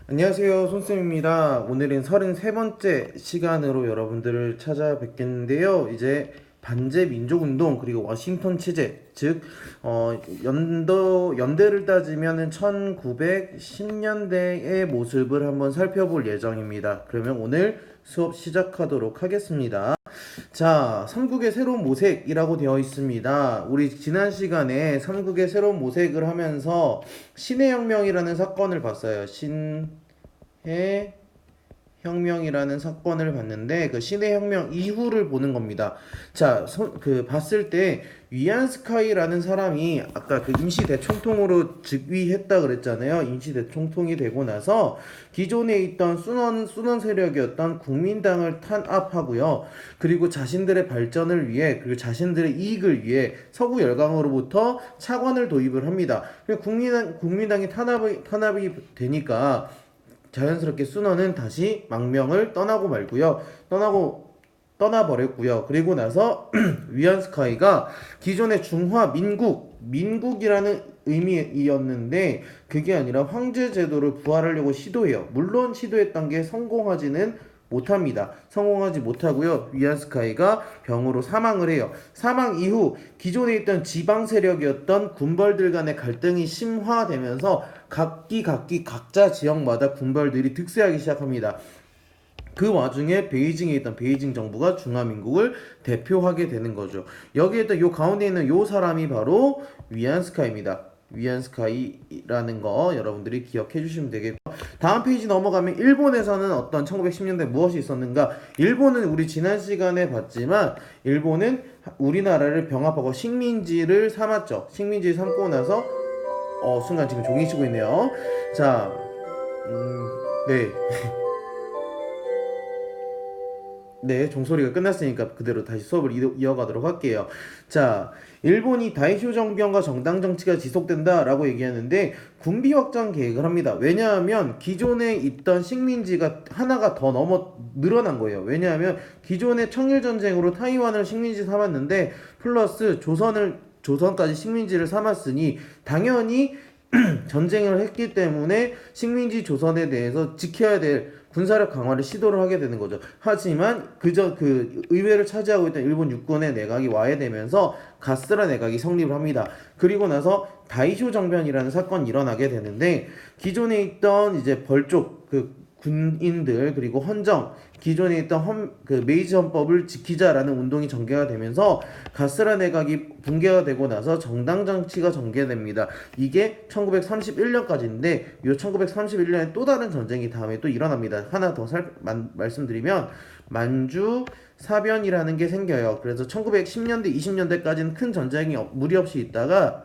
안녕하세요, 손쌤입니다. 오늘은 33번째 시간으로 여러분들을 찾아뵙겠는데요. 이제 반제 민족운동 그리고 워싱턴 체제, 즉 연대를 따지면은 1910년대의 모습을 한번 살펴볼 예정입니다. 그러면 오늘 수업 시작하도록 하겠습니다. 자, 삼국의 새로운 모색이라고 되어 있습니다. 우리 지난 시간에 삼국의 새로운 모색을 하면서 신의 혁명이라는 사건을 봤어요. 신의 혁명이라는 사건을 봤는데 그 신의 혁명 이후를 보는 겁니다. 자, 봤을 때 위안스카이라는 사람이 아까 그 임시 대총통으로 즉위했다 그랬잖아요. 임시 대총통이 되고 나서 기존에 있던 순원 세력이었던 국민당을 탄압하고요. 그리고 자신들의 발전을 위해 그리고 자신들의 이익을 위해 서구 열강으로부터 차관을 도입을 합니다. 국민당이 탄압이 되니까 자연스럽게 순원은 다시 망명을 떠나버렸고요. 그리고 나서 위안스카이가 기존의 중화 민국이라는 의미였는데 그게 아니라 황제 제도를 부활하려고 시도해요. 물론 시도했던 게 성공하지 못하고요. 위안스카이가 병으로 사망을 해요. 사망 이후 기존에 있던 지방 세력이었던 군벌들 간의 갈등이 심화되면서 각자 지역마다 군벌들이 득세하기 시작합니다. 그 와중에 베이징에 있던 베이징 정부가 중화민국을 대표하게 되는 거죠. 여기에 있던 요 가운데 있는 요 사람이 바로 위안스카이입니다. 위안스카이라는 거 여러분들이 기억해 주시면 되겠고, 다음 페이지 넘어가면 일본에서는 어떤 1910년대 무엇이 있었는가. 일본은 우리 지난 시간에 봤지만 일본은 우리나라를 병합하고 식민지를 삼았죠. 식민지를 삼고 나서 순간 지금 종이 치고 있네요. 자, 네. 네, 종소리가 끝났으니까 그대로 다시 수업을 이어가도록 할게요. 자, 일본이 다이쇼 정병과 정당 정치가 지속된다라고 얘기하는데 군비 확장 계획을 합니다. 왜냐하면 기존에 있던 식민지가 하나가 더 늘어난 거예요. 왜냐하면 기존의 청일 전쟁으로 타이완을 식민지 삼았는데 플러스 조선까지 식민지를 삼았으니 당연히 전쟁을 했기 때문에 식민지 조선에 대해서 지켜야 될 군사력 강화를 시도를 하게 되는 거죠. 하지만 그 의회를 차지하고 있던 일본 육군의 내각이 와해되면서 가스라 내각이 성립을 합니다. 그리고 나서 다이쇼 정변이라는 사건이 일어나게 되는데 기존에 있던 이제 벌쪽 군인들 그리고 헌정 기존에 있던 그 메이지 헌법을 지키자라는 운동이 전개가 되면서 가스라 내각이 붕괴가 되고 나서 정당 정치가 전개됩니다. 이게 1931년까지인데 이 1931년에 또 다른 전쟁이 다음에 또 일어납니다. 하나 더 말씀드리면 만주 사변이라는 게 생겨요. 그래서 1910년대 20년대까지는 큰 전쟁이 무리 없이 있다가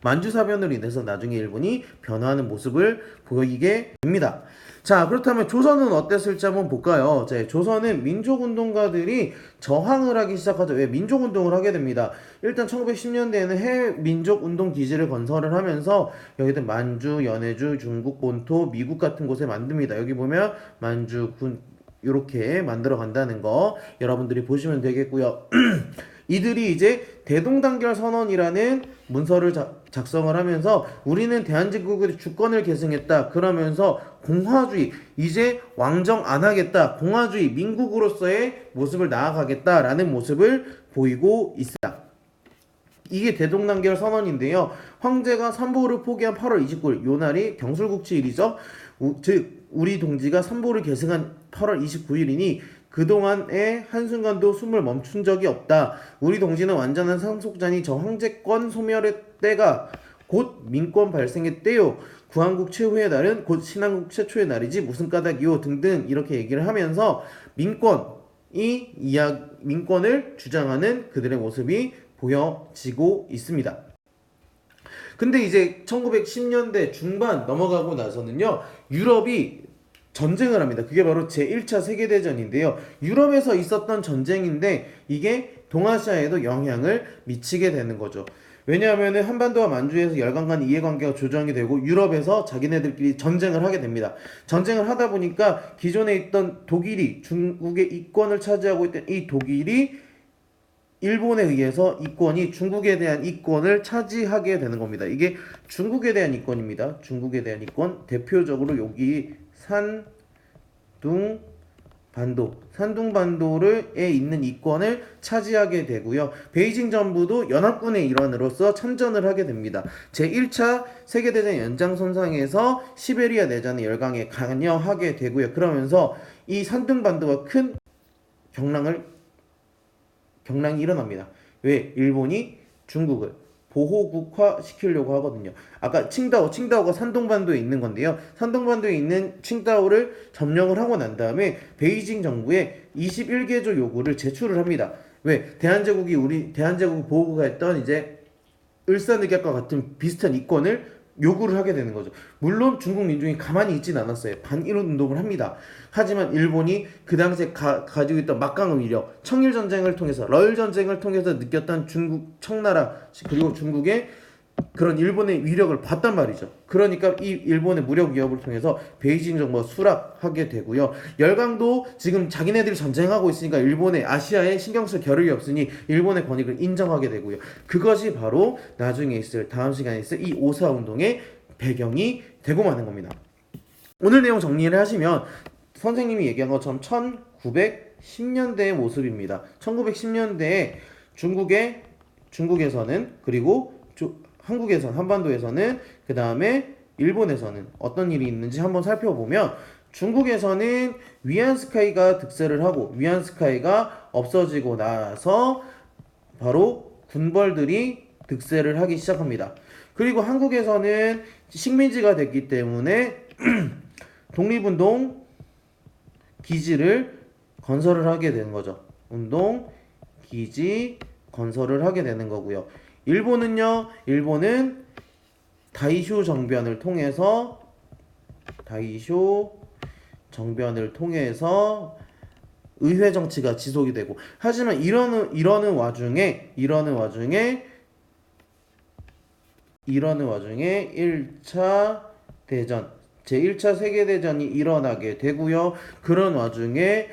만주 사변으로 인해서 나중에 일본이 변화하는 모습을 보이게 됩니다. 자, 그렇다면 조선은 어땠을지 한번 볼까요? 자, 조선은 민족운동가들이 저항을 하기 시작하죠. 왜? 민족운동을 하게 됩니다. 일단 1910년대에는 해외 민족운동 기지를 건설을 하면서 여기들 만주, 연해주, 중국 본토, 미국 같은 곳에 만듭니다. 여기 보면 만주, 군 이렇게 만들어 간다는 거 여러분들이 보시면 되겠고요. 이들이 이제 대동단결 선언이라는 문서를 작성을 하면서 우리는 대한민국의 주권을 계승했다. 그러면서 공화주의, 이제 왕정 안 하겠다. 공화주의, 민국으로서의 모습을 나아가겠다라는 모습을 보이고 있습니다. 이게 대동단결 선언인데요. 황제가 삼보를 포기한 8월 29일, 요 날이 경술국치일이죠. 즉 우리 동지가 삼보를 계승한 8월 29일이니 그동안의 한순간도 숨을 멈춘 적이 없다. 우리 동지는 완전한 상속자니 저 황제권 소멸의 때가 곧 민권 발생의 때요. 구한국 최후의 날은 곧 신한국 최초의 날이지 무슨 까닭이요 등등 이렇게 얘기를 하면서 민권을 주장하는 그들의 모습이 보여지고 있습니다. 근데 이제 1910년대 중반 넘어가고 나서는요, 유럽이 전쟁을 합니다. 그게 바로 제1차 세계대전인데요. 유럽에서 있었던 전쟁인데 이게 동아시아에도 영향을 미치게 되는 거죠. 왜냐하면 한반도와 만주에서 열강 간 이해관계가 조정이 되고 유럽에서 자기네들끼리 전쟁을 하게 됩니다. 전쟁을 하다 보니까 기존에 있던 독일이 중국의 이권을 차지하고 있던 이 독일이 일본에 의해서 이권이 중국에 대한 이권을 차지하게 되는 겁니다. 이게 중국에 대한 이권입니다. 중국에 대한 이권 대표적으로 여기 산둥반도에 있는 이권을 차지하게 되고요. 베이징 정부도 연합군의 일원으로서 참전을 하게 됩니다. 제1차 세계대전 연장선상에서 시베리아 내전의 열강에 관여하게 되고요. 그러면서 이 산둥반도가 큰 경랑이 일어납니다. 왜? 일본이 중국을 보호국화 시키려고 하거든요. 아까 칭다오가 산동반도에 있는 건데요. 산동반도에 있는 칭다오를 점령을 하고 난 다음에 베이징 정부에 21개조 요구를 제출을 합니다. 왜? 대한제국이 보호국가 했던 이제 을사늑약과 같은 비슷한 이권을 요구를 하게 되는 거죠. 물론 중국 민중이 가만히 있진 않았어요. 반일원 운동을 합니다. 하지만 일본이 그 당시에 가지고 있던 막강한 위력, 청일 전쟁을 통해서 러일 전쟁을 통해서 느꼈던 중국 청나라 그리고 중국의 그런 일본의 위력을 봤단 말이죠. 그러니까 이 일본의 무력 위협을 통해서 베이징 정부가 수락하게 되고요. 열강도 지금 자기네들이 전쟁하고 있으니까 일본의 아시아에 신경 쓸 겨를이 없으니 일본의 권익을 인정하게 되고요. 그것이 바로 나중에 다음 시간에 있을 이 오사 운동의 배경이 되고 마는 겁니다. 오늘 내용 정리를 하시면 선생님이 얘기한 것처럼 1910년대의 모습입니다. 1910년대에 중국에서는 그리고 한반도에서는 그 다음에 일본에서는 어떤 일이 있는지 한번 살펴보면 중국에서는 위안스카이가 득세를 하고 위안스카이가 없어지고 나서 바로 군벌들이 득세를 하기 시작합니다. 그리고 한국에서는 식민지가 됐기 때문에 독립운동 기지를 건설을 하게 되는 거죠. 운동 기지 건설을 하게 되는 거고요. 일본은 다이쇼 정변을 통해서 의회 정치가 지속이 되고, 하지만 이러는 와중에 1차 대전 제1차 세계대전이 일어나게 되고요. 그런 와중에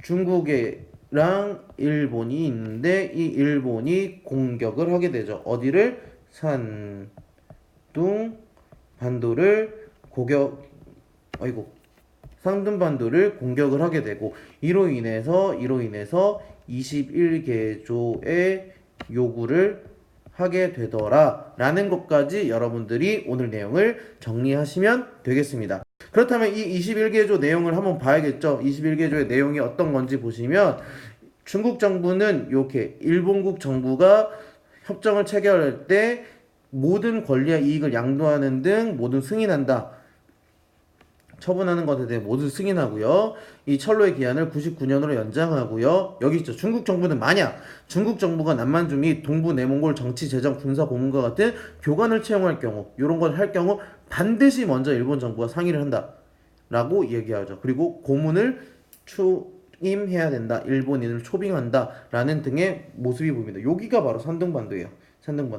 중국이랑 일본이 있는데 이 일본이 공격을 하게 되죠. 어디를? 상둥반도를 공격을 하게 되고, 이로 인해서 21개조의 요구를 하게 되더라 라는 것까지 여러분들이 오늘 내용을 정리하시면 되겠습니다. 그렇다면 이 21개조 내용을 한번 봐야겠죠. 21개조의 내용이 어떤 건지 보시면, 중국 정부는 이렇게 일본국 정부가 협정을 체결할 때 모든 권리와 이익을 양도하는 등 모두 승인한다. 처분하는 것에 대해 모두 승인하고요. 이 철로의 기한을 99년으로 연장하고요. 여기 있죠. 중국 정부는 만약 중국 정부가 남만주 및 동부 내몽골 정치, 재정, 군사, 고문과 같은 교관을 채용할 경우, 이런 걸 할 경우 반드시 먼저 일본 정부가 상의를 한다 라고 얘기하죠. 그리고 고문을 초임해야 된다, 일본인을 초빙한다 라는 등의 모습이 보입니다. 여기가 바로 산둥반도예요.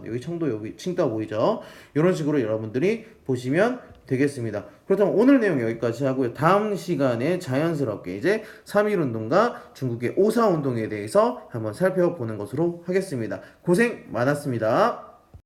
여기 청도, 여기 칭다오 보이죠? 이런 식으로 여러분들이 보시면 되겠습니다. 그렇다면 오늘 내용 여기까지 하고요. 다음 시간에 자연스럽게 이제 3.1운동과 중국의 오사운동에 대해서 한번 살펴보는 것으로 하겠습니다. 고생 많았습니다.